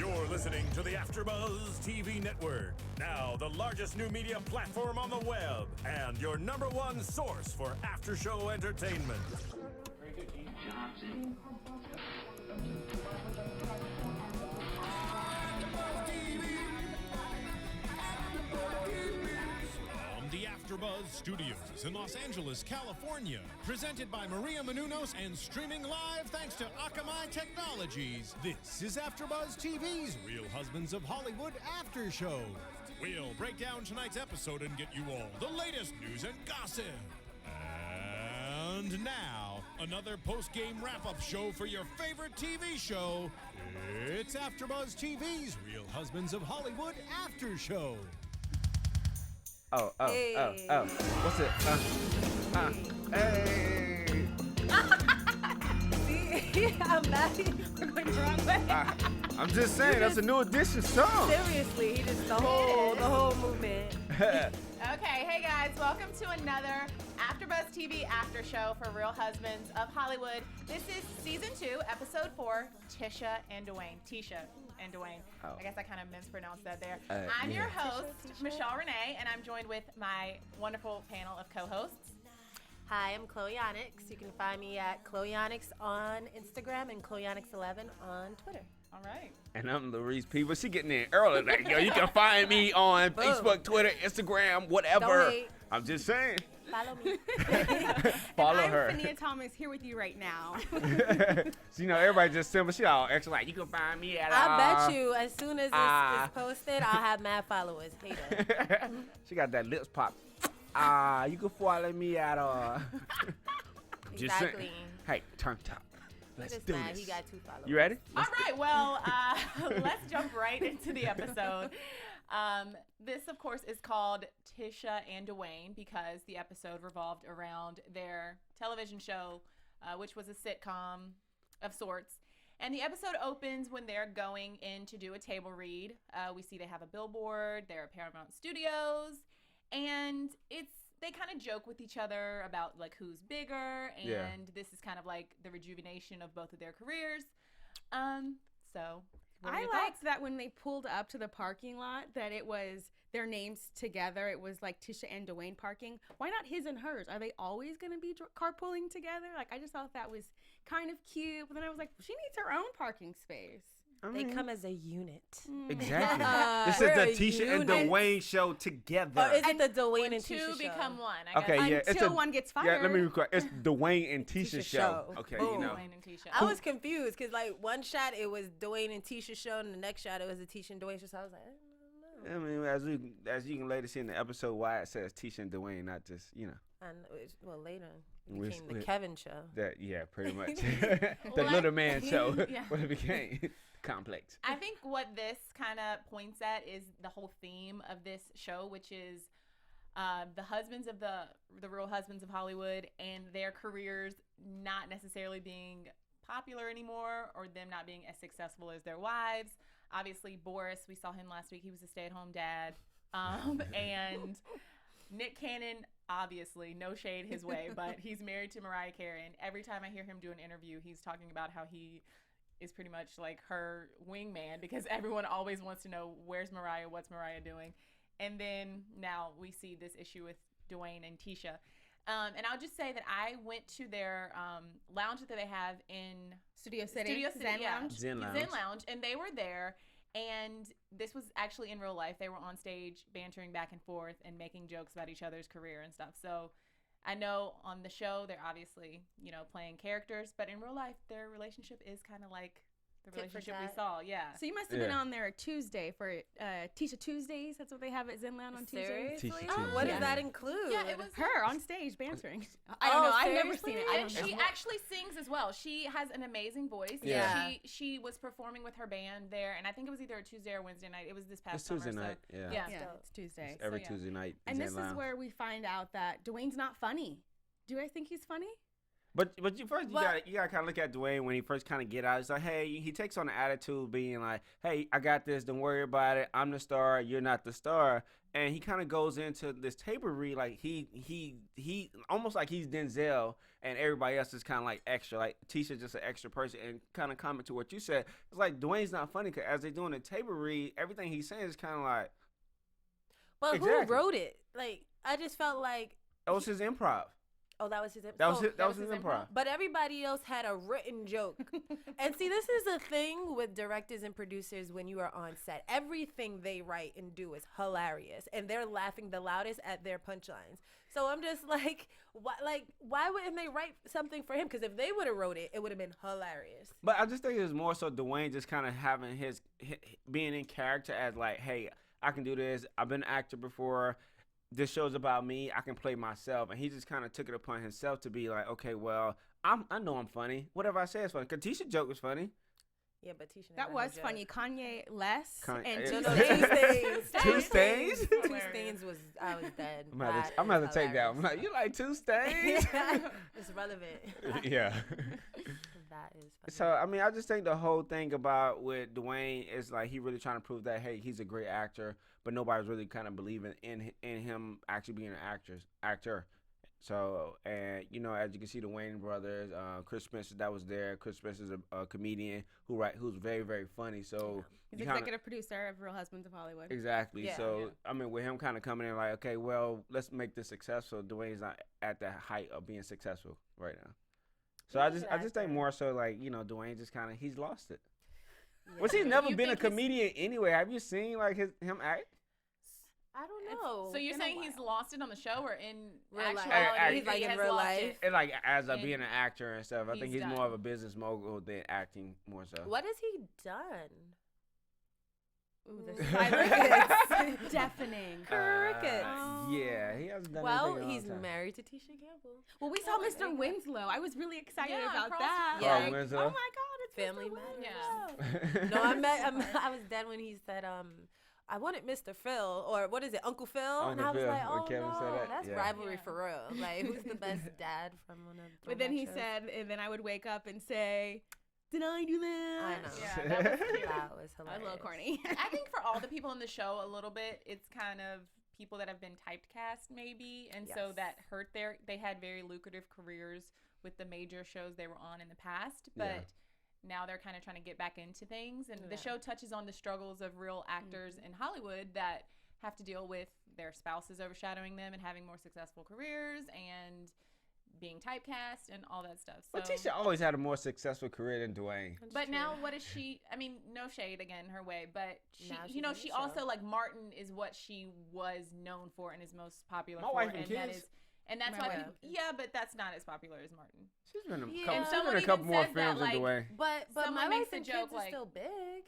You're listening to the AfterBuzz TV Network, now the largest new media platform on the web, and your number one source for after-show entertainment. From the AfterBuzz Studios in Los Angeles, California, presented by Maria Menounos and streaming live thanks to Akamai Technologies. This is AfterBuzz TV's Real Husbands of Hollywood After Show. We'll break down tonight's episode and get you all the latest news and gossip. And now, another post-game wrap-up show for your favorite TV show. It's AfterBuzz TV's Real Husbands of Hollywood After Show. Oh. What's it? Hey. See, I'm mad. We're going the wrong way. I'm just saying, that's a new edition song. Seriously, he just the whole movement. Okay, hey guys, welcome to another AfterBuzz TV after show for Real Husbands of Hollywood. This is season 2, episode 4, Tisha and Dwayne. Tisha and Dwayne. Oh. I guess I kind of mispronounced that there. I'm yeah. your host, Tisha. Michelle Renee, and I'm joined with my wonderful panel of co-hosts. Hi, I'm Chloe Onyx. You can find me at Chloe Onyx on Instagram and Chloe Onyx11 on Twitter. All right. And I'm Larice People. She getting in early. Like, yo, you can find me on Facebook, Twitter, Instagram, whatever. Don't hate. I'm just saying. Follow me. Follow I'm her. Fahnia Thomas here with you right now. So, you know, everybody just simple. She all extra like, you can find me at I bet you as soon as it's posted, I'll have mad followers. Hater. She got that lips pop. You can follow me at Just saying. Exactly. Hey, turn top. He Let's just do mad. this. He got 2 followers. You ready? All right, well, let's jump right into the episode. This, of course, is called Tisha and Duane because the episode revolved around their television show, which was a sitcom of sorts. And the episode opens when they're going in to do a table read. We see they have a billboard. They're at Paramount Studios. And they kind of joke with each other about like who's bigger, and Yeah. this is kind of like the rejuvenation of both of their careers. So what are I your liked thoughts? that when they pulled up to the parking lot that it was their names together. It was like Tisha and Dwayne parking. Why not his and hers? Are they always going to be carpooling together? Like, I just thought that was kind of cute. But then I was like, she needs her own parking space. They come as a unit. Exactly. This We're a is the Tisha and unit. Dwayne show together. Or is it the Dwayne When and two Tisha become show? one. I Okay, guess. yeah. It's Until one gets fired. Yeah, let me record. It's Dwayne and Tisha, Tisha show. show. Okay, Boom. you know. Dwayne and Tisha. I was confused because like one shot it was Dwayne and Tisha show, and the next shot it was the Tisha and Dwayne show. So I was like, I don't know. I mean, as you can later see in the episode, why it says Tisha and Dwayne, not just Well, later it We- became the we- Kevin show. that. Yeah, pretty much. The little man show. Yeah. What it became. Complex. I think what this kind of points at is the whole theme of this show, which is the husbands of the real husbands of Hollywood and their careers not necessarily being popular anymore, or them not being as successful as their wives. Obviously, Boris, we saw him last week. He was a stay-at-home dad. And Nick Cannon, obviously, no shade his way, but he's married to Mariah Carey. And every time I hear him do an interview, he's talking about how he is pretty much like her wingman because everyone always wants to know where's Mariah, what's Mariah doing. And then now we see this issue with Dwayne and Tisha. And I'll just say that I went to their lounge that they have in Studio City. Zen yeah. Lounge. Zen Lounge. And they were there. And this was actually in real life. They were on stage bantering back and forth and making jokes about each other's career and stuff. So I know on the show they're obviously, playing characters, but in real life their relationship is kind of like the Tit for relationship we tat. saw. Yeah. So you must have been Yeah. on there Tuesday for Tisha Tuesdays. That's what they have at Zen Lounge on Tuesdays. Seriously? Tisha What Tuesday. does that include? Yeah, it was Her on stage bantering. I don't know. I've never seen it. I And don't she know. actually sings as well. She has an amazing voice. Yeah. She was performing with her band there, and I think it was either a Tuesday or Wednesday night. It was this past It's Tuesday summer. night. So, Yeah. yeah. Yeah, it's Tuesday. Every yeah. Tuesday night. And Zen this Lounge. is where we find out that Dwayne's not funny. Do I think he's funny? But you gotta kind of look at Dwayne when he first kind of get out. It's like, hey, he takes on the attitude being like, hey, I got this. Don't worry about it. I'm the star. You're not the star. And he kind of goes into this table read like he almost like he's Denzel and everybody else is kind of like extra. Like Tisha just an extra person. And kind of comment to what you said. It's like Dwayne's not funny because as they're doing the table read, everything he's saying is kind of like. But exactly. who wrote it? Like I just felt like that was his improv. Oh, that was his. That was his improv. But everybody else had a written joke. And see, this is the thing with directors and producers when you are on set. Everything they write and do is hilarious, and they're laughing the loudest at their punchlines. So I'm just like, why wouldn't they write something for him? Because if they would have wrote it, it would have been hilarious. But I just think it was more so Dwayne just kind of having his being in character as like, hey, I can do this. I've been an actor before. This show's about me. I can play myself. And he just kind of took it upon himself to be like, okay, well, I know I'm funny. Whatever I say is funny. Because Tisha's joke was funny. Yeah, but Tisha that was funny. Kanye less and Two Stains. Two Stains? Two Stains was, I was dead. I'm going to take that. I'm like, you like Two Stains? It's relevant. Yeah. That is funny. So, I mean, I just think the whole thing about with Dwayne is like he really trying to prove that, hey, he's a great actor, but nobody's really kind of believing in him actually being an actor. So, and, you know, as you can see, the Wayne brothers, Chris Spencer, that was there. Chris Spencer's a comedian who's very, very funny. So he's executive producer of Real Husbands of Hollywood. Exactly. Yeah. So, I mean, with him kind of coming in like, okay, well, let's make this successful. Dwayne's not at the height of being successful right now. So I just think more so like, you know, Dwayne just kind of, he's lost it. Yeah. Well, he's never been a comedian anyway. Have you seen like him act? I don't know. So you're saying he's lost it on the show or in Real actual life? he's like in real life? And like as a being an actor and stuff, I think he's done. more of a business mogul than acting more so. What has he done? Ooh, the silence. Deafening. Crickets. Yeah, he hasn't done Well, anything in a he's long time. married to Tisha Campbell. Well, we saw Mr. Winslow. I was really excited about across that. the- Yeah. Like, Winslow. oh my God, it's Family Mr. Matters. Yeah. No, I was dead when he said, I wanted Mr. Phil, or what is it, Uncle Phil? And I Uncle was Phil, like, when oh Kevin said no, that, that's yeah. rivalry Yeah. for real. Like, who's the best dad from one of the But then he throwback shows? said, and then I would wake up and say, did I do that? I know. Yeah, that was cute. That was I was hilarious. a little corny. I think for all the people in the show, a little bit, it's kind of people that have been typecast maybe, and so Yes. that hurt they had very lucrative careers with the major shows they were on in the past, but now they're kind of trying to get back into things, and the show touches on the struggles of real actors in Hollywood that have to deal with their spouses overshadowing them and having more successful careers and being typecast and all that stuff. So, But Tisha always had a more successful career than Dwayne. That's but true. now what is she? I mean, no shade again her way, but she, Now she's you know, in the she show. also like Martin is what she was known for and is most popular My for, Wife and and that Kids. is, and that's My why, Wife. people, yeah, but that's not as popular as Martin. She's been Yeah. couple, And she's been someone in a couple even more said that, films than like, Dwayne. But Someone My makes Life a and joke Kids like- is still big.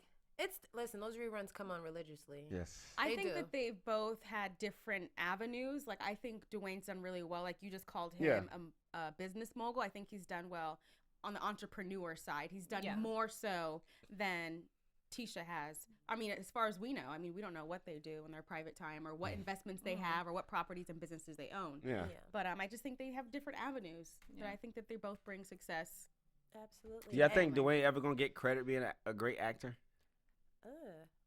Listen, those reruns come on religiously. Yes. I They think do. that they've both had different avenues. Like, I think Dwayne's done really well. Like, you just called him a business mogul. I think he's done well on the entrepreneur side. He's done more so than Tisha has. I mean, as far as we know, I mean, we don't know what they do in their private time or what investments they have or what properties and businesses they own. Yeah. But I just think they have different avenues. But Yeah. I think that they both bring success. Absolutely. Do y'all think And- Dwayne ever gonna get credit being a great actor?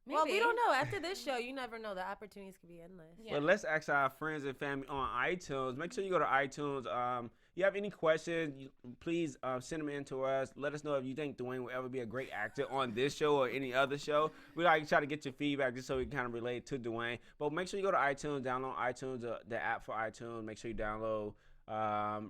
Well, we Maybe. don't know. After this show, you never know. The opportunities could be endless. Yeah. Well, let's ask our friends and family on iTunes. Make sure you go to iTunes. You have any questions, please send them in to us. Let us know if you think Dwayne will ever be a great actor on this show or any other show. We like to try to get your feedback just so we can kind of relate to Dwayne. But make sure you go to iTunes, download iTunes, the app for iTunes. Make sure you download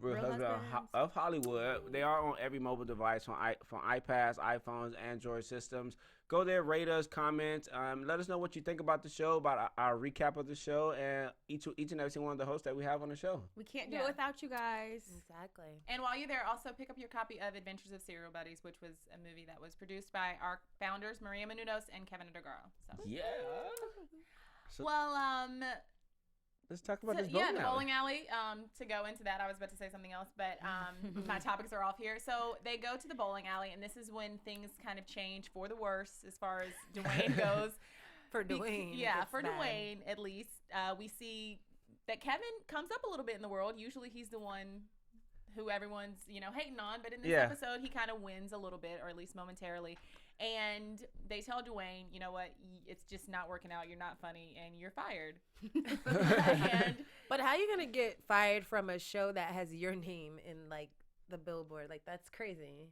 Real Husband of Hollywood. They are on every mobile device from iPads, iPhones, Android systems. Go there, rate us, comment. Let us know what you think about the show, about our recap of the show, and each and every single one of the hosts that we have on the show. We can't do Yeah. it without you guys. Exactly. And while you're there, also pick up your copy of Adventures of Serial Buddies, which was a movie that was produced by our founders, Maria Menounos and Kevin Undergaro. So. Yeah. So Well, let's talk about this yeah, bowling the alley. bowling alley. To go into that, I was about to say something else, but my topics are off here. So they go to the bowling alley, and this is when things kind of change for the worse as far as Dwayne goes. For Dwayne. Yeah, it's for bad. Dwayne at least. We see that Kevin comes up a little bit in the world. Usually he's the one who everyone's, hating on. But in this Yeah. episode, he kind of wins a little bit, or at least momentarily. And they tell Dwayne, you know what, it's just not working out. You're not funny, and you're fired. But how you gonna get fired from a show that has your name in like the billboard? Like that's crazy.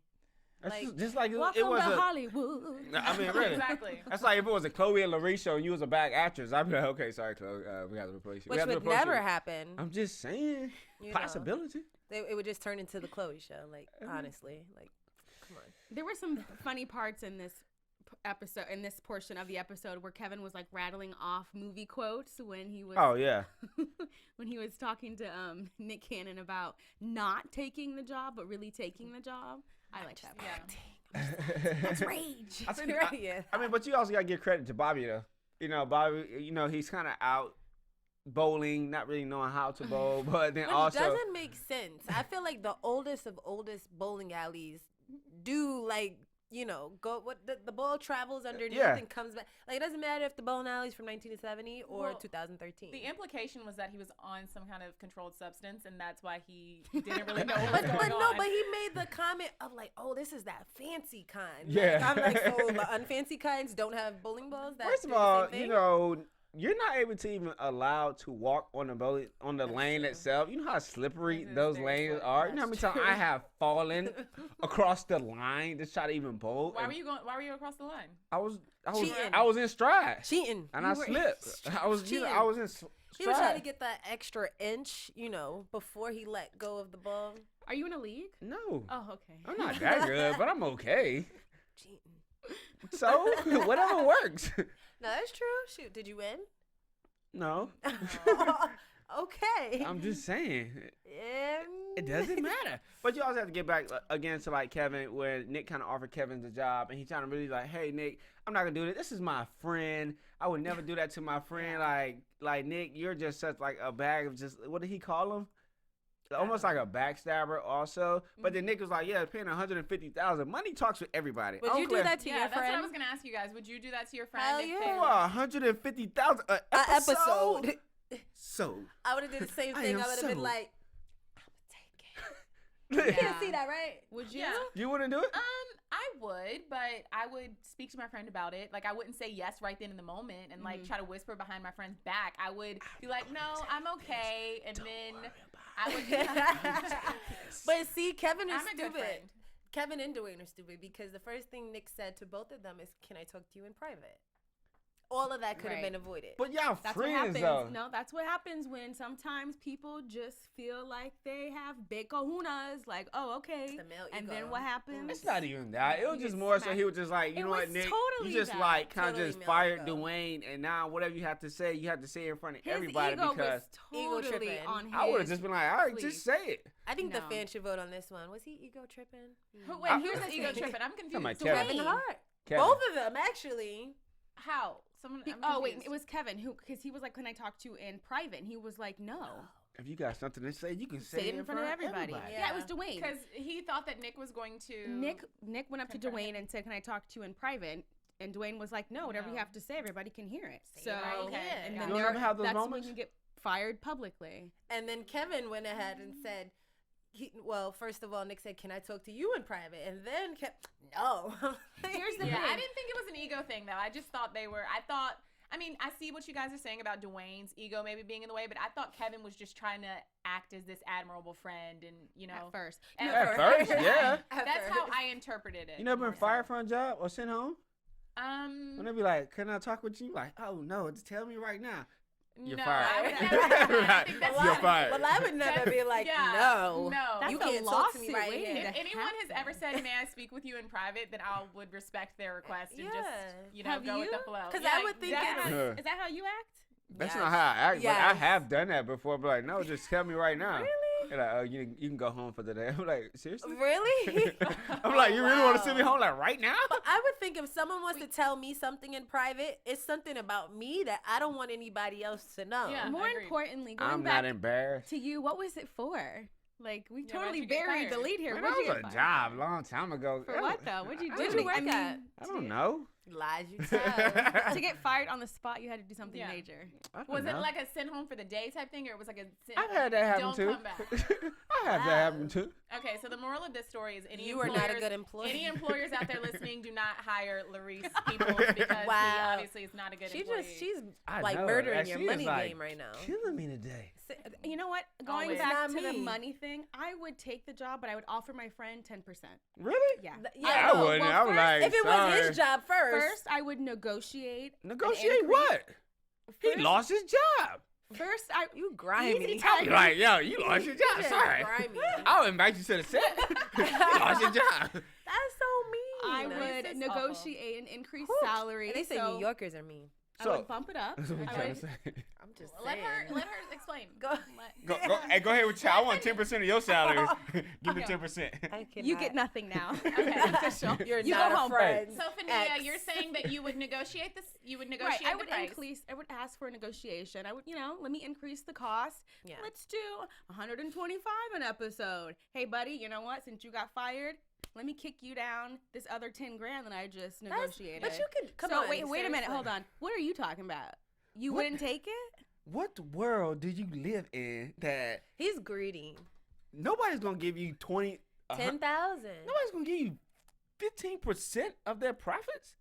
That's Like, just like Welcome it was to a. Hollywood. I mean, really. Exactly. That's like if it was a Chloe and Larice show and you was a back actress, I'd be like, okay, sorry, Chloe, we have to replace you. We Which have to would replace never you. happen. I'm just saying, You know. possibility. It would just turn into the Chloe show. Like honestly, like come on. There were some funny parts in this episode, in this portion of the episode, where Kevin was like rattling off movie quotes when he was Oh yeah. when he was talking to Nick Cannon about not taking the job but really taking the job. I like that part. Yeah. That's rage. I think. Right, yeah. I mean, but you also gotta give credit to Bobby though. Bobby. He's kind of out bowling, not really knowing how to bowl, but then Which also. doesn't make sense. I feel like the oldest of oldest bowling alleys do like go what the ball travels underneath Yeah. and comes back. Like it doesn't matter if the bowling alley's from 1970 or Well, 2013. The implication was that he was on some kind of controlled substance, and that's why he didn't really know what was but going no, on. but he made the comment of like, oh, this is that fancy kind. Yeah. Like, I'm like, so the unfancy kinds don't have bowling balls. That First of do the all, same thing? you're not able to even allowed to walk on the lane true. itself. You know how slippery This is those very lanes true. are. You know how many That's times true. I have fallen across the line to try to even bowl. Why and were you going? Why were you across the line? I was Cheating. I was in stride Cheating. and You I were slipped. I was cheating. I was in stride. He was trying to get that extra inch, before he let go of the ball. Are you in a league? No, Oh, okay. I'm not that good, but I'm okay. Cheating. So whatever works. No, that's true. Shoot, did you win? No, Okay. I'm just saying. It It doesn't matter. But you also have to get back again to like Kevin, where Nick kind of offered Kevin the job, and he's trying to really like, hey Nick, I'm not gonna do this. This is my friend. I would never do that to my friend. Like Nick, you're just such like a bag of just what did he call him? Almost like a backstabber also. But then Nick was like, yeah, paying $150,000. Money talks for everybody. Would you do that to Yeah, your that's what I friend? was gonna ask you guys. Would you do that to your friend? Hell if yeah. they For were- $150,000 an An episode. episode. So I would have did the same I thing. am I would have been so- like, I would take it. You Yeah. see that, right? Would you? Yeah. you wouldn't do it? I would, but I would speak to my friend about it. Like, I wouldn't say yes right then in the moment and like try to whisper behind my friend's back. I would be like, no, I'm okay, and then I would. But see, Kevin is I'm a good stupid. friend. Kevin and Dwayne are stupid because the first thing Nick said to both of them is, "Can I talk to you in private?" All of that could have Right. been avoided. But y'all That's what friends happens. though. No, that's what happens when sometimes people just feel like they have big kahunas. Like, oh, okay. the male And ego. then what happens? It's not even that. It was You just get more so smacked. he was just like, you It know what, was Nick? totally You just that. like kind of Totally just male fired ego. Dwayne, and now whatever you have to say, you have to say in front of His everybody ego because was Ego totally tripping. on his. I would have just been like, all right, please. just say it. I think the No. fans should vote on this one. Was he ego tripping? Wait, I- here's the ego Talking tripping. I'm about confused. Kevin. Kevin Hart. Kevin. Both of them, actually. How? Someone. I'm Oh wait, confused. it was Kevin who, because he was like, "Can I talk to you in private?" And he was like, "No, If you got something to say, you can say, say it in front of everybody." everybody. Yeah, it was Yeah. Dwayne. because he thought that Nick was going to. Nick went up to confront Dwayne him. and said, "Can I talk to you in private?" And Dwayne was like, "No, whatever you No. have to say, everybody can hear it." Say So, it right Okay. here. and You then don't there- ever have those that's moments? when you get fired publicly. And then Kevin went ahead and said, well, first of all, Nick said, "Can I talk to you in private?" And then no. Here's the Yeah, I thing. didn't think it was an ego thing though. I just thought they were. I mean, I see what you guys are saying about Dwayne's ego maybe being in the way, but I thought Kevin was just trying to act as this admirable friend, and At first. At first, yeah. That's how I interpreted it. You never more been so. fired from a job or sent home? When they be like, can I talk with you? Like, oh no, just tell me right now. You're no, fired. I would never do that. I Right. think that's Well, You're I- fired. Well, I would never be like, yeah, no. no. That's You a can't talk to me lawsuit right waiting here. to If anyone has happen. ever said, "May I speak with you in private?" then I would respect their request and Yeah. just Have go with you? the flow. 'Cause I would think it's- definitely. Is that how you act? That's Yes. not how I act, but I Yes. have done that before. But like, no, just tell me right now. Really? They're like, oh, you can go home for the day. I'm like, seriously? Really? I'm like, you really want to send me Wow. home like right now? But I would think if someone wants to tell me something in private, it's something about me that I don't want anybody else to know. Yeah. More agreed. importantly, going I'm back not embarrassed. to you, what was it for? Like, we Yeah, why'd totally you get buried the fired? lead here. Man, What'd that you was get a fired job long time ago. For what though? What'd you do? Where'd you work I mean, at? I don't know. Lies you tell. To get fired on the spot, you had to do something major. Was it like a send home for the day type thing, or it was like a I've had that happen too. don't come back? I have that happen too. Okay, so the moral of this story is You are not a good employee. Any employers out there listening, do not hire Larice Peoples because he Wow. obviously is not a good employee. She's I like know, murdering and your she is, money like, game right now. Killing me today. You know what? Going Always. back Not to the me. money thing, I would take the job, but I would offer my friend 10%. Really? Yeah. Yeah, I wouldn't. I was like, if it was sorry. his job first. First, I would negotiate. Negotiate increase. what? He First- lost his job. First, I You grimy. Easy I'll be like, yo, you lost your job. Just Sorry. grimy. I'll invite you to the set. You lost your job. That's so mean. I This would is negotiate an increased Whew. salary. And they say so New Yorkers are mean. I would bump it up. That's what I'm I trying would- to say. I'm just Let saying. her explain. Go. Hey, go ahead with your. I want 10% of your salary. Give me Okay. 10%. You get nothing now. Okay. Official. You're You not go a home. friend. So, Fahnia, X. you're saying that you would negotiate this? You would Right, negotiate I the would price? I would ask for a negotiation. I would, let me increase the cost. Yeah. Let's do 125 an episode. Hey, buddy, you know what? Since you got fired, let me kick you down this other 10 grand that I just negotiated. But you could come so on. wait a minute. seriously. Hold on. What are you talking about? You What? wouldn't take it? What world do you live in that He's greedy. nobody's gonna give you 20? 10,000. Nobody's gonna give you 15% of their profits.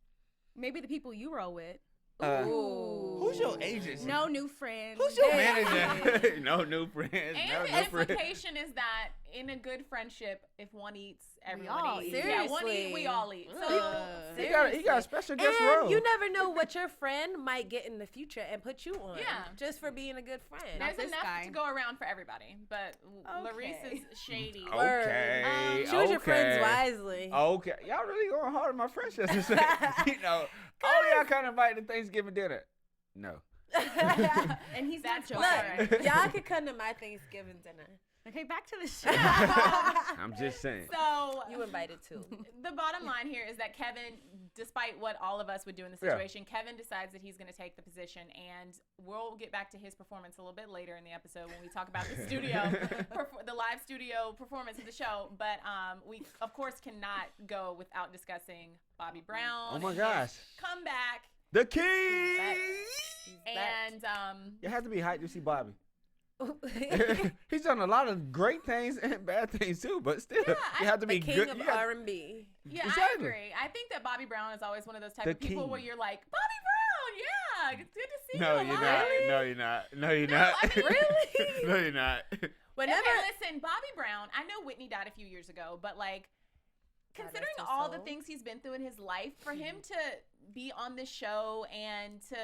Maybe the people you roll with. Ooh. Who's your agent? No new friends. Who's your Yeah. manager? No new friends. And no the new friends. implication is that in a good friendship, if one eats, everyone all eats. eat. Yeah, one Seriously. eat, we all eat. So He got a special guest And role. you never know what your friend might get in the future and put you on. Yeah. Just for being a good friend. there's this enough guy. to go around for everybody. But Larice Okay. is shady. Okay. Choose your friends okay. wisely. Okay, y'all really going hard on my friendships. All y'all kind of invite to Thanksgiving dinner. No. And he's That's not why. joking. Look, y'all could come to my Thanksgiving dinner. Okay, back to the show. I'm just saying. So You invited too. the bottom line here is that Kevin, despite what all of us would do in the Yeah. situation, Kevin decides that he's going to take the position, and we'll get back to his performance a little bit later in the episode when we talk about the studio, the live studio performance of the show. But we, of course, cannot go without discussing Bobby Brown. Oh my his gosh. comeback, The King! and You have to be hyped to see Bobby. He's done a lot of great things and bad things too, but still, Yeah, you have to The be king good. of you have- R&B. yeah, I Exactly. agree. I think that Bobby Brown is always one of those type The of people king. where you're like, Bobby Brown, yeah, it's good to see No, you you're alive. not. No, you're not. No, you're No, not. I mean, really? No, you're not. Whenever Okay, listen, Bobby Brown, I know Whitney died a few years ago, but like, God considering rest his all the soul. things he's been through in his life, for him to be on this show and to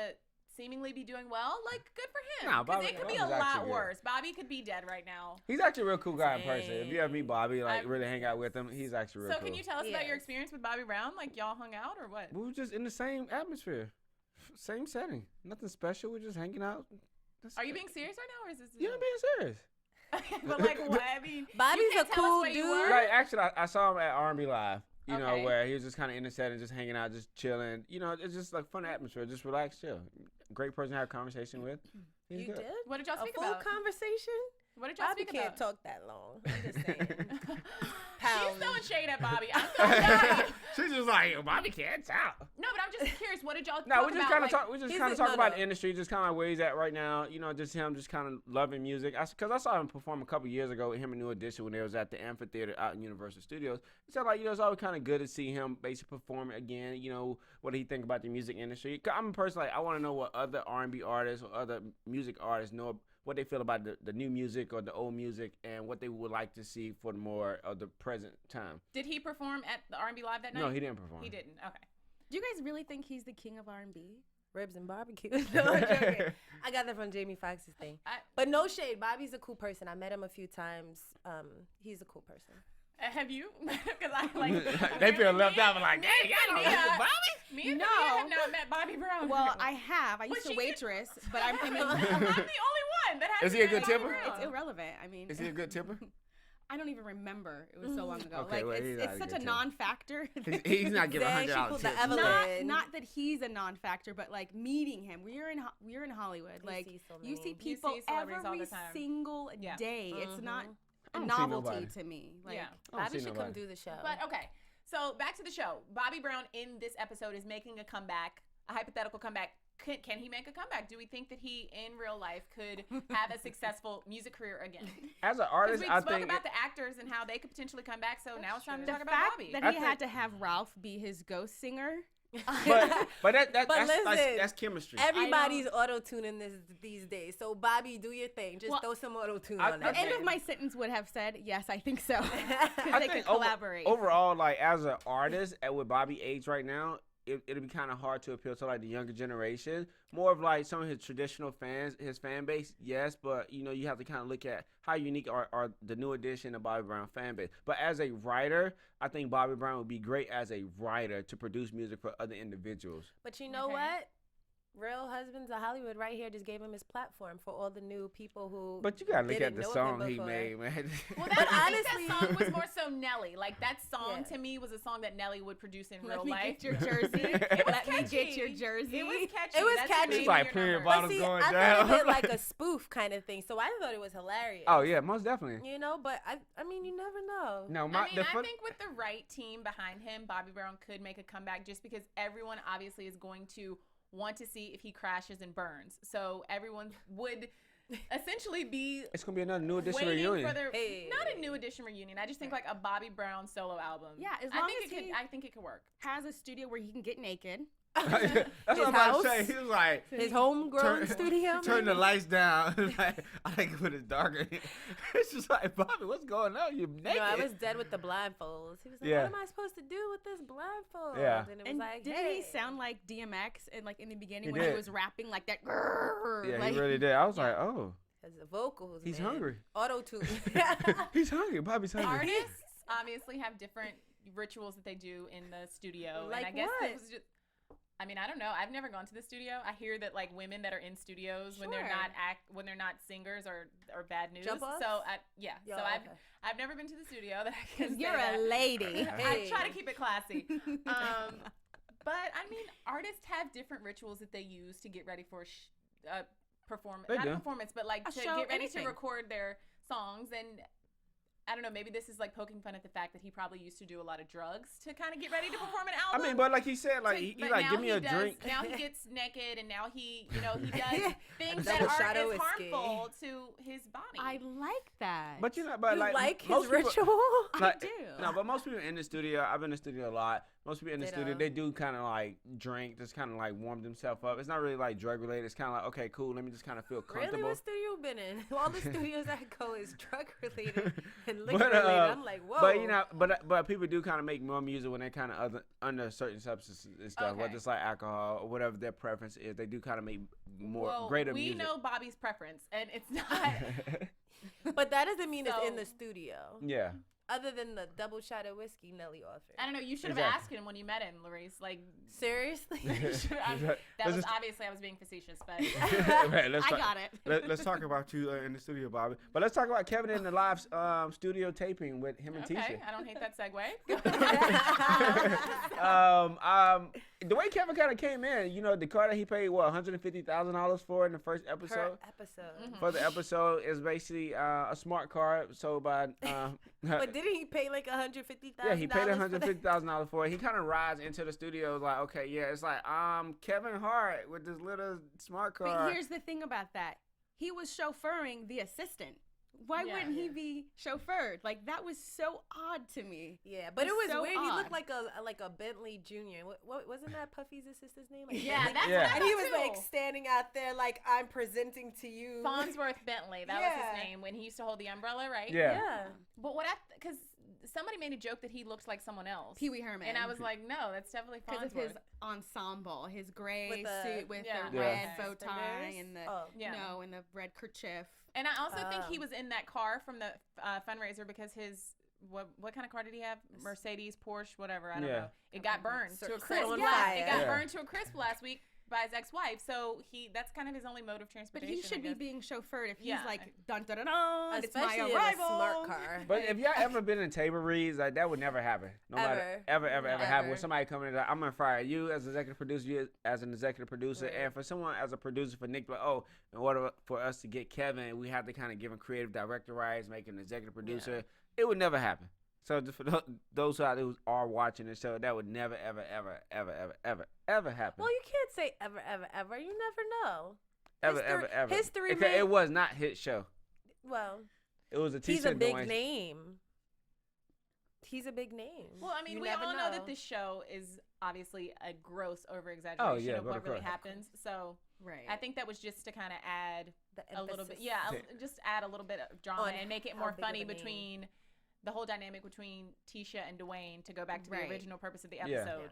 seemingly be doing well, like, good for him. Nah, 'Cause Bobby- it could be a Bobby's actually lot good. worse. Bobby could be dead right now. He's actually a real cool guy in person. If you ever meet Bobby, like I'm- really hang out with him, he's actually real So cool. can you tell us about your Yes. experience with Bobby Brown? Like, y'all hung out or what? We were just in the same atmosphere, same setting. Nothing special. We're just hanging out. That's Are you it. being serious right now, or is this? Yeah, I'm being serious. But like, what? I mean, Bobby's you can't a tell us cool where you dude. were? Like actually, I saw him at R&B Live. You know, Okay. where he was just kind of in the setting, just hanging out, just chilling. You know, it's just like fun atmosphere, just relax, chill. Great person to have a conversation with. He's You good. did? What did y'all A speak full about? conversation? What did y'all Bobby speak can't about? talk that long. I'm just saying. She's Pounds. throwing shade at Bobby. I'm throwing shade. She's just like, Bobby can't talk. No, but I'm just curious. What did y'all No, talk we just about? kind of Like, talk. We just he's kind of a- talk no, about no. the industry, just kind of where he's at right now. You know, just him, just kind of loving music. Because I saw him perform a couple years ago with him and New Edition when they was at the amphitheater out in Universal Studios. He said like, you know, it's always kind of good to see him basically perform again. You know, what he think about the music industry. 'Cause I'm a person like I want to know what other R&B artists or other music artists know, what they feel about the new music or the old music, and what they would like to see for the more of the present time. Did he perform at the R&B Live that night? No, he didn't perform. He didn't. Okay. Do you guys really think he's the king of R&B? Ribs and barbecue. No, I'm joking. I got that from Jamie Foxx's thing. But no shade. Bobby's a cool person. I met him a few times. He's a cool person. Have you? Because I like. They feel left me out. and- Like, me hey, and y'all know Fahnia- this is Bobby? Me and No. Fahnia have not met Bobby Brown. Well, I have. I But used to she- waitress, but I mean, I'm the only one that has. Is he a met good Bobby tipper? Brown. it's irrelevant. I mean, Is he a good tipper? I don't even remember. It was so long ago. Okay, like well, he's not it's a such good a tipper. non-factor. He's not giving Dang, she $100 pulled the tips. Evelyn. not that he's a non-factor, but like meeting him. We're in Hollywood. You like see so you many. see You people see celebrities all every the time. single Yeah. day. It's not I a don't see novelty nobody. to me. Like, Yeah. I don't Bobby see should nobody. come do the show. But okay, so So back to the show. Bobby Brown in this episode is making a comeback, a hypothetical comeback. Can he make a comeback? Do we think that he, in real life, could have a successful music career again? As an artist, We I spoke think about the actors and how they could potentially come back. So now it's time to The talk about fact Bobby. that he had to have Ralph be his ghost singer. but that's listen, chemistry. Everybody's auto-tuning these days. So, Bobby, do your thing. Just throw some auto-tune on The that. end of my sentence would have said, yes, I think so. Because I they think could collaborate. overall, like as an artist, at with Bobby age right now, it'll be kind of hard to appeal to like the younger generation. More of like some of his traditional fans, his fan base, yes, but you know you have to kind of look at how unique are the new addition of Bobby Brown fan base. But as a writer, I think Bobby Brown would be great as a writer to produce music for other individuals. But you know what? Real Husbands of Hollywood right here just gave him his platform for all the new people who. But you gotta look at didn't the know him song he before. made, man. Well, But I think honestly- that song was more so Nelly. Like that song Yeah. to me was a song that Nelly would produce in Let real me life. get your jersey. It was Let me catchy. get your jersey. It was catchy. It was That's catchy. your It's like your period number. bottom. But see, going I down. thought of it like a spoof kind of thing, so I thought it was hilarious. Oh yeah, most definitely. You know, but I mean, you never know. No, I the fun- think with the right team behind him, Bobby Brown could make a comeback just because everyone obviously is going to want to see if he crashes and burns. So everyone would essentially be it's gonna be another new edition waiting reunion. for their Hey. not a new edition reunion. I just think like a Bobby Brown solo album. Yeah, as I long think as it could. he- I think it could work. Has a studio where he can get naked. That's what I'm about house? to say. He was like, His homegrown studio. turn the maybe? lights down. Like, I like it when it's darker. It's just like, Bobby, what's going on? You naked. No, I was dead with the blindfolds. He was like, Yeah. "What am I supposed to do with this blindfold?" Yeah. And it was And like, didn't hey. he sound like DMX and like in the beginning He when did. he was rapping like that? Grrr, Yeah, like, he really did. I was like, oh, Because the vocals, he's man. hungry. Auto-tune. He's hungry. Bobby's hungry. Artists obviously have different rituals that they do in the studio, Like and I guess what? it was just. I mean, I don't know. I've never gone to the studio. I hear that like women that are in studios when they're Sure. not singers are bad news. Jump offs? So Yo, so okay. I've never been to the studio that I can Because say you're that. a lady. I try to keep it classy. But I mean, artists have different rituals that they use to get ready for performance. They Not do. a performance, but like A to show, get ready anything. to record their songs. And I don't know, maybe this is like poking fun at the fact that he probably used to do a lot of drugs to kind of get ready to perform an I album. mean, but like he said, like, So- he but like, now give me he a does- drink. Now he gets naked, and now he does things that Double are shot of as whiskey. harmful to his body. I like that. But you know, but You like his most people- ritual? like, do. No, but most people in the studio, I've been in the studio a lot. Most people in the studio, Ditto. they do kind of like drink, just kind of like warm themselves up. It's not really like drug related. It's kind of like, okay, cool, let me just kind of feel comfortable. Really? What studio you been in? All the studios I go is drug related and liquor But, related. I'm like, whoa. But you know, but people do kind of make more music when they kind of under certain substances and stuff, Okay. whether it's like alcohol or whatever their preference is. They do kind of make more well, greater we music. know Bobby's preference, and it's not. But that doesn't mean it's in So- the studio. Yeah. Other than the double shot of whiskey Nelly offered. I don't know. You should have Exactly. asked him when you met him, Larice. Like, Seriously? you should- that Let's was just- obviously I was being facetious, but Right, let's I talk- got it. Let's talk about you in the studio, Bobby. But let's talk about Kevin in the live studio taping with him and okay. Tisha. I don't hate that segue. The way Kevin kind of came in, you know, the car that he paid $150,000 for in the first Per episode. episode. For the episode is basically a smart car sold by. But didn't he pay like $150,000? Yeah, he paid for that? $150,000 for it. He kind of rides into the studio like, okay, yeah, it's like Kevin Hart with this little smart car. But here's the thing about that. He was chauffeuring the assistant. Why Yeah. wouldn't he be chauffeured? Like, that was so odd to me. Yeah, but it It's was so weird. He odd. looked like a Bentley Jr. What wasn't that Puffy's assistant's name? Like Yeah, Bentley? that's Yeah. what I And he thought was too. like standing out there like, I'm presenting to you. Farnsworth Bentley. That was Yeah. his name when he used to hold the umbrella, right? Yeah. Yeah. But because somebody made a joke that he looked like someone else. Pee Wee Herman. And I was like, no, that's definitely because of Farnsworth. his ensemble, his gray With the- suit with Yeah. the Yeah. red bow Suspenders? tie and the Oh. Yeah. and the red kerchief. And I also think he Oh. was in that car from the fundraiser because his what kind of car did he have? Mercedes, Porsche, whatever. I don't Yeah. know. It got burned to a Set crisp. on Yeah, fire. it got Yeah. burned to a crisp last week by his ex-wife. So that's kind of his only mode of But transportation. he should I be guess. being chauffeured if he's Yeah. like, dun dun dun dun, it's my Especially in a arrival. smart car. But if y'all ever been in table reads, like that would never happen. No matter ever happen. Ever. With somebody coming in, like, I'm gonna fire you as executive producer, you as an executive producer, Right. and for someone as a producer for Nick, like, oh, in order for us to get Kevin, we have to kind of give him creative director rights, make him an executive producer. It would never happen. So for those who are watching the show, that would never, ever, ever, ever, ever, ever, ever happen. Well, you can't say ever, ever, ever. You never know. Ever, ever. History It was not hit show. Well, It was a Tisha he's a big Duane. name. He's a big name. Well, I mean, You we never all know that this show is obviously a gross over-exaggeration Oh, yeah, of but what of really course. happens. So Right. I think that was just to kind of add The a little bit, emphasis. just add a little bit of drama On and make it how more big of funny a name. between the whole dynamic between Tisha and Dwayne to go back to Right. the original purpose of the Yeah. episode.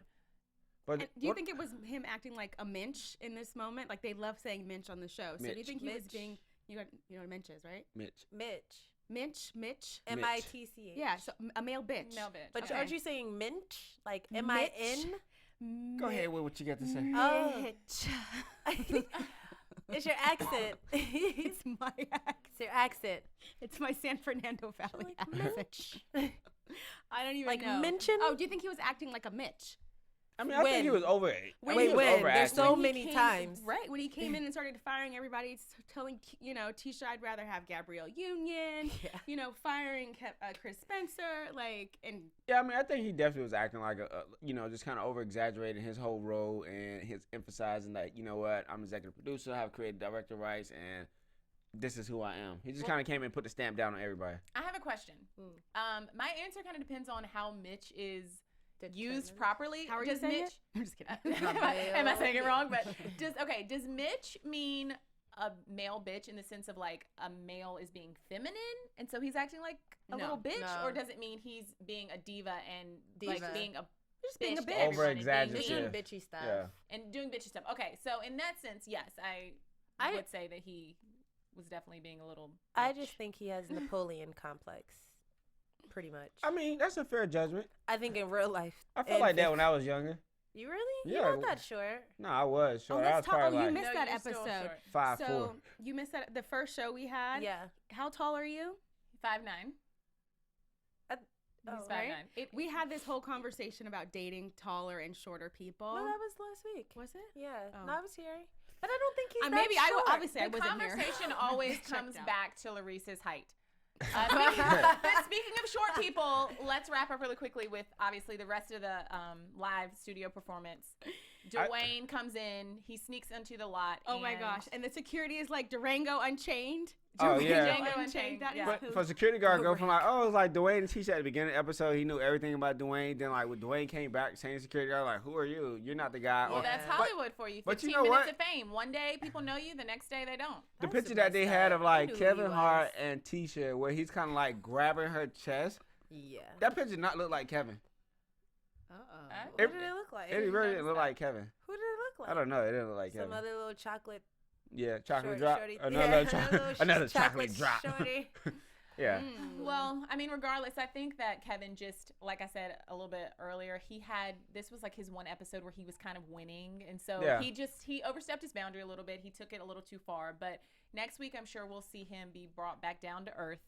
But And do you think it was him acting like a Minch in this moment? Like they love saying Minch on the show. So do you Mitch. think he was Mitch. being you know what a Minch is, right? Mitch? Mitch. Mitch. M-I-T-C-H. Yeah, so a male bitch. No, bitch. But Okay. aren't you saying Minch? Like Mitch. M-I-N? Go ahead with what you got to say. Oh. Mitch. It's your accent. It's my accent. It's your accent. It's my San Fernando Valley Like accent. I don't even Like know. mention? Oh, do you think he was acting like a Mitch? I mean, I think he When? was over it. When I mean, he he was when? overacting. There's so When he many came- times. Right, when he came in and started firing everybody, telling, Tisha, I'd rather have Gabrielle Union, Yeah. Firing Chris Spencer, and Yeah, I mean, I think he definitely was acting like just kind of over exaggerating his whole role and his emphasizing that, you know what, I'm executive producer, I have creative director rights, and this is who I am. He just kind of came in and put the stamp down on everybody. I have a question. Hmm. My answer kind of depends on how Mitch is used Determined. properly. how are you Does saying Mitch? it? I'm just kidding. Am I saying it wrong? But does Mitch mean a male bitch in the sense of like a male is being feminine and so he's acting like a No. little bitch, No. or does it mean he's being a diva and Diva. like being a Just being a bitch bitch. to everybody, Over-exaggerated. Just being doing Yeah. bitchy stuff. Yeah. and doing bitchy stuff? Okay, so in that sense, yes, I would say that he was definitely being a little I bitch. just think he has Napoleon complex. Pretty much. I mean, that's a fair judgment. I think in real life. I felt and like that fic- when I was younger. You really? Yeah. You're not that short. No, I was short. I let's was talk. probably You like missed No, that you're still episode. short. 5'4". So you missed that the first show we had. Yeah. How tall are you? 5'9". Oh, He's 5'9". right? We had this whole conversation about dating taller and shorter people. No, that was last week. Was it? Yeah. Oh. No, I was here. But I don't think he's that Maybe short. obviously I The wasn't here. conversation always Checked comes out. back to Larice's height. Speaking of short people, let's wrap up really quickly with obviously the rest of the live studio performance. Dwayne comes in, he sneaks into the lot. Oh my and- gosh! And the security is like Durango Unchained. Oh, yeah. Durango Unchained, That is yeah. But who- for security guard go from like, oh, it was like Dwayne and Tisha at the beginning of the episode. He knew everything about Dwayne. Then like when Dwayne came back, saying security guard, like, who are you? You're not the guy. Well, Or- that's but Hollywood for you. 15 but you know minutes what? of fame. One day people know you, the next day they don't. the That's picture the that they best had side. of I like knew who Kevin he Hart was. and Tisha, where he's kind of like grabbing her chest. Yeah. That picture did not look like Kevin. What It- did it look like? It really didn't look like Kevin. Who did it look like? I don't know. It didn't look like Some Kevin. other little chocolate. Yeah, chocolate shorty- drop. shorty- Another, yeah, little another chocolate drop. Shorty. Yeah. Mm. Well, I mean, regardless, I think that Kevin just, like I said a little bit earlier, this was like his one episode where he was kind of winning. And so Yeah. he overstepped his boundary a little bit. He took it a little too far. But next week, I'm sure we'll see him be brought back down to earth.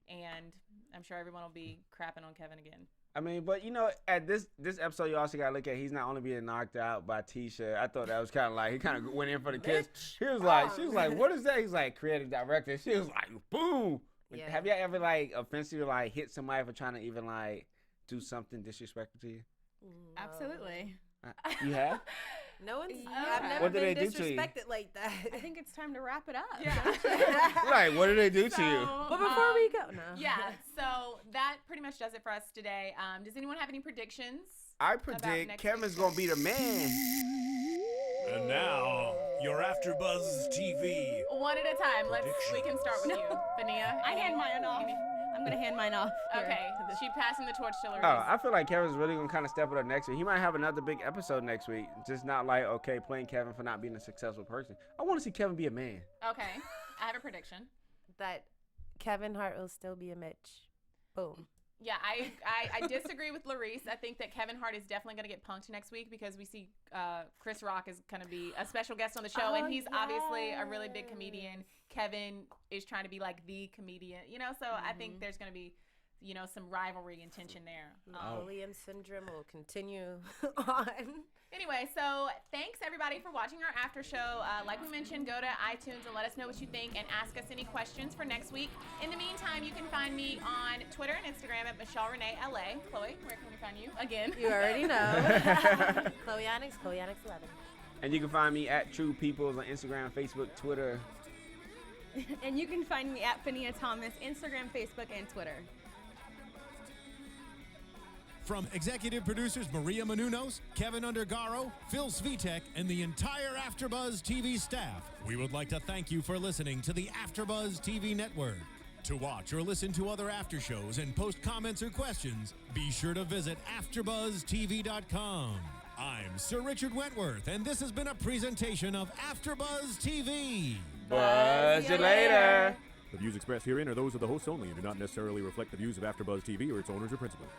And I'm sure everyone will be crapping on Kevin again. I mean, but you know, at this episode, you also gotta look at he's not only being knocked out by Tisha. I thought that was kind of like he kind of went in for the kiss. She was like, what is that? He's like creative director. She was like, boom. Yeah. Have you ever like offensively like hit somebody for trying to even like do something disrespectful to you? No. Absolutely. You have? No one's. Yeah. I've never What did been they do to you? disrespected like that. I think it's time to wrap it up. Like, what did they do to you? But before we go, no. Yeah, so that pretty much does it for us today. Does anyone have any predictions? I About predict next Kevin's week. gonna be the man. And now, your AfterBuzz TV. One at a time. We can start with you, Fahnia. I hand mine off. I'm gonna hand mine off. here Okay, to the- she passing the torch to Larice. Oh, I feel like Kevin's really gonna kind of step it up next week. He might have another big episode next week. Just not like, okay, playing Kevin for not being a successful person. I want to see Kevin be a man. Okay, I have a prediction. That Kevin Hart will still be a Mitch. Boom. Yeah, I disagree with Larice. I think that Kevin Hart is definitely going to get punked next week because we see Chris Rock is going to be a special guest on the show, and he's obviously a really big comedian. Kevin is trying to be like the comedian, you know, so I think there's going to be you know, some rivalry and tension there. Napoleon syndrome will continue on. Anyway, so thanks everybody for watching our after show. Like we mentioned, go to iTunes and let us know what you think and ask us any questions for next week. In the meantime, you can find me on Twitter and Instagram at Michelle Renee LA. Chloe, where can we find you again? You already know. Chloe Onyx, Chloe Onyx 11. And you can find me at True Peoples on Instagram, Facebook, Twitter. And you can find me at Fahnia Thomas, Instagram, Facebook, and Twitter. From executive producers Maria Menounos, Kevin Undergaro, Phil Svitek, and the entire AfterBuzz TV staff, we would like to thank you for listening to the AfterBuzz TV network. To watch or listen to other after shows and post comments or questions, be sure to visit AfterBuzzTV.com. I'm Sir Richard Wentworth, and this has been a presentation of AfterBuzz TV. Buzz you later. The views expressed herein are those of the hosts only and do not necessarily reflect the views of AfterBuzz TV or its owners or principals.